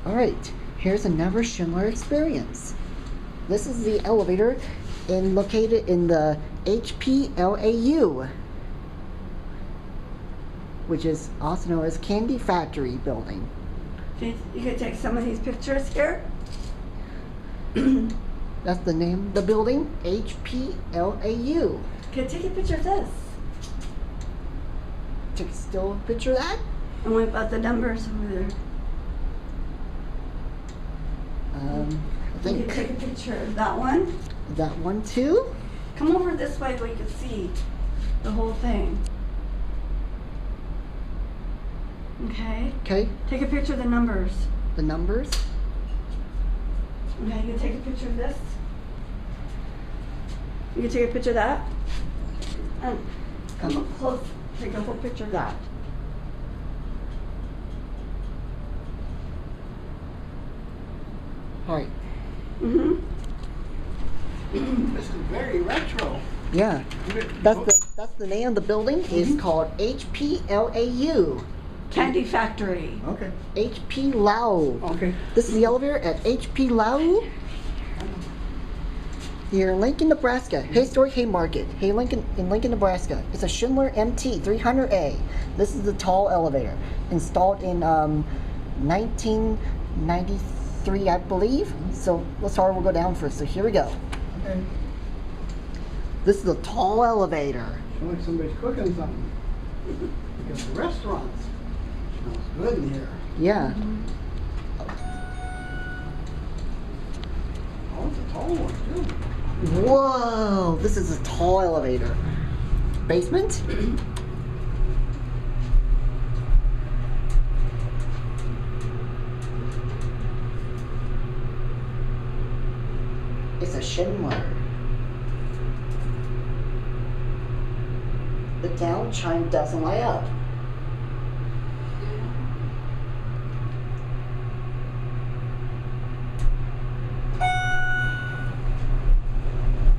All right, here's another Schindler experience. This is the elevator located in the HPLAU, which is also known as Candy Factory building. You could take some of these pictures here. That's the name of the building, HPLAU. Okay, take a picture of this. Take still a picture of that? And what about the numbers over there? I You think could take a picture of that one. that one too. Come over this way so you can see the whole thing. Okay. Okay, Take a picture of the numbers. the numbers. Okay, you can take a picture of this. You can take a picture of that. And come up close. Take a whole picture of that. All right. Mm-hmm. This is very retro. Yeah, that's the name of the building. It's called HPLAU. Candy Factory. Okay. HP Lau. Okay. This is the elevator at HP Lau. Here in Lincoln, Nebraska. Historic Haymarket. In Lincoln, Nebraska. It's a Schindler MT 300A. This is the tall elevator. Installed in 1993, I believe. So let's start. We'll go down first. So here we go. Okay. This is a tall elevator. Looks like somebody's cooking something. Because the restaurants smells good in here. Yeah. Oh, it's a tall one too. Whoa! This is a tall elevator. Basement? It's a Schindler. The down chime doesn't light up.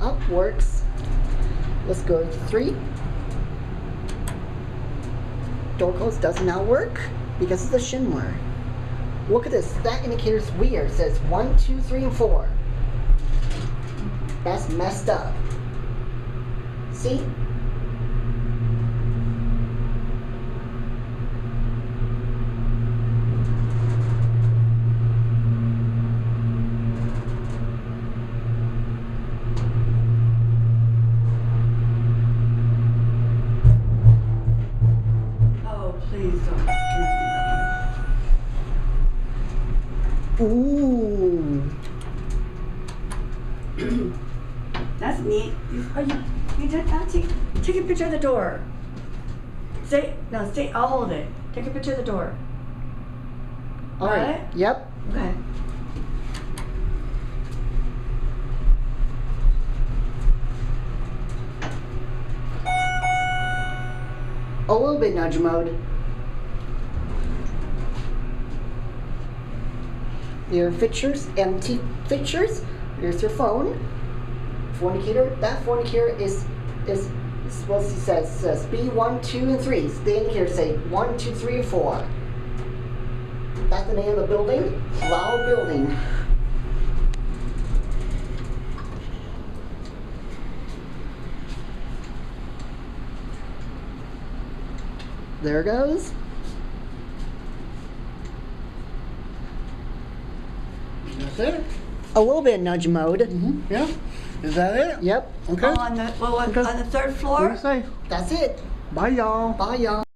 Up works. Let's go to 3. Door close does not work because it's a Schindler. Look at this. That indicator's weird. It says 1, 2, 3, and 4. That's messed up. See? Oh, please don't. Ooh. That's neat. You did that? Take a picture of the door. Stay. I'll hold it. Take a picture of the door. All Got right. it? Yep. Okay. A little bit nudge mode. Your fixtures, empty fixtures. Here's your phone. Fornicator. That fornicator is what it says B1, 2, and 3. The indicator say 1, 2, 3, and 4. That's the name of the building. Lau Building. There it goes. That's it? A little bit of nudge mode. Mm-hmm. Yeah. Is that it? Yep. Okay. On the Okay. on the third What do floor. you say? That's it. Bye, y'all. Bye, y'all.